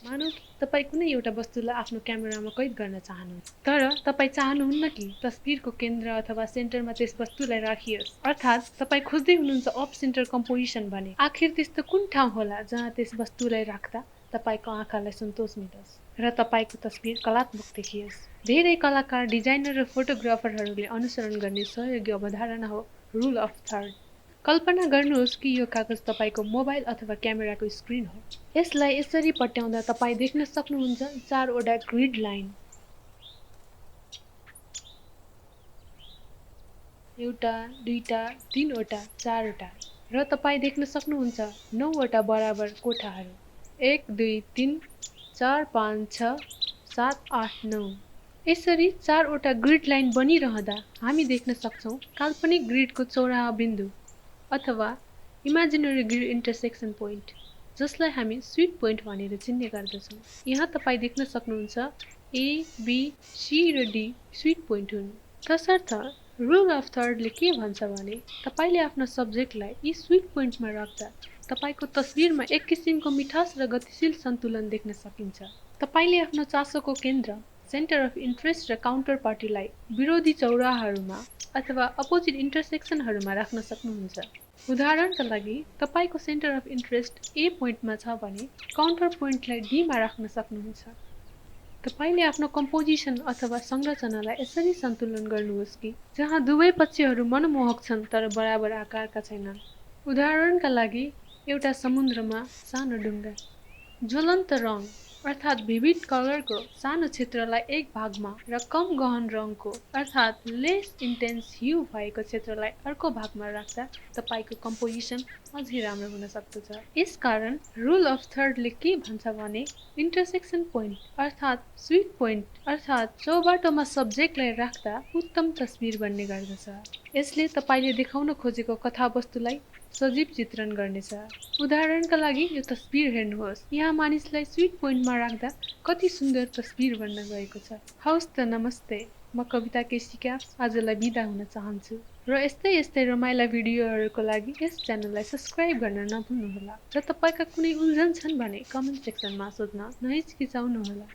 मानौँ कि तपाईँ कुनै एउटा वस्तुलाई आफ्नो क्यामेरामा कैद गर्न चाहनुहुन्छ, तर तपाईँ चाहनुहुन्न कि तस्बिरको केन्द्र अथवा सेन्टरमा त्यस वस्तुलाई राखियोस्, अर्थात् तपाईँ खोज्दै हुनुहुन्छ अफ सेन्टर कम्पोजिसन भने। आखिर त्यस्तो कुन ठाउँ होला जहाँ त्यस वस्तुलाई राख्दा तपाईँको आँखालाई सन्तोष मिलोस् र तपाईँको तस्बिर कलात्मक देखियोस्। धेरै कलाकार, डिजाइनर र फोटोग्राफरहरूले अनुसरण गर्ने सहयोगी अवधारणा हो रुल अफ थर्ड। कल्पना गर्नुहोस् कि यो कागज तपाईँको मोबाइल अथवा क्यामेराको स्क्रिन हो। यसलाई यसरी पट्याउँदा तपाईँ देख्न सक्नुहुन्छ 4वटा ग्रिड लाइन, एउटा, दुईटा, तीनवटा, चारवटा, र तपाईँ देख्न सक्नुहुन्छ 9वटा बराबर कोठाहरू, 1 2 3 4 5 6 7 8 9। यसरी 4वटा ग्रिड लाइन बनिरहँदा हामी देख्न सक्छौँ काल्पनिक ग्रिडको चौराहा बिन्दु अथवा इमेजिनरी ग्रिड इन्टरसेक्सन पोइन्ट, जसलाई हामी स्वीट पोइन्ट भनेर चिन्ने गर्दछौँ। यहाँ तपाईँ देख्न सक्नुहुन्छ ए, बी, सी र डी स्वीट पोइन्ट हुन्। तसर्थ रुल अफ थर्डले के भन्छ भने तपाईँले आफ्नो सब्जेक्टलाई यी स्वीट पोइन्टमा राख्दा तपाईँको तस्बिरमा एक किसिमको मिठास र गतिशील सन्तुलन देख्न सकिन्छ। तपाईँले आफ्नो चासोको केन्द्र, सेन्टर अफ इन्ट्रेस्ट र काउन्टर पार्टीलाई विरोधी चौराहाहरूमा अथवा अपोजिट इन्टरसेक्सनहरूमा राख्न सक्नुहुन्छ। उदाहरणका लागि तपाईको सेन्टर अफ इन्ट्रेस्ट ए पोइन्टमा छ भने काउन्टर पोइन्टलाई डीमा राख्न सक्नुहुन्छ। तपाईले आफ्नो कम्पोजिसन अथवा संरचनालाई यसरी सन्तुलन गर्नुहोस् कि जहाँ दुवै पक्षहरू मनमोहक छन् तर बराबर आकारका छैनन्। उदाहरणका लागि एउटा समुद्रमा सानो डुङ्गा, ज्वलन्त रङ अर्थात् भिभिड कलरको सानो क्षेत्रलाई एक भागमा र कम गहन रङको अर्थात् लेस इन्टेन्स ह्यू भएको क्षेत्रलाई अर्को भागमा राख्दा तपाईको कम्पोजिसन अझै राम्रो हुन सक्दछ। यसकारण रुल अफ थर्डले के भन्छ भने इन्टरसेक्सन पोइन्ट अर्थात् स्वीट पोइन्ट अर्थात् चौबाटोमा सब्जेक्टलाई राख्दा उत्तम तस्बिर बन्ने गर्दछ। यसले तपाईले देखाउन खोजेको कथावस्तुलाई सजीव चित्रण गर्नेछ। उदाहरणका लागि यो तस्बिर हेर्नुहोस्, यहाँ मानिसलाई स्वीट पोइन्टमा राख्दा कति सुन्दर तस्बिर बन्न गएको छ। हवस् त, नमस्ते। म कविता KaBs आजलाई बिदा हुन चाहन्छु र यस्तै रमाइला भिडियोहरूको लागि यस च्यानललाई सब्स्क्राइब गर्न नभुल्नुहोला र तपाईका कुनै उल्झन छन् भने कमेन्ट सेक्सनमा सोध्न नहिचकिचाउनुहोला।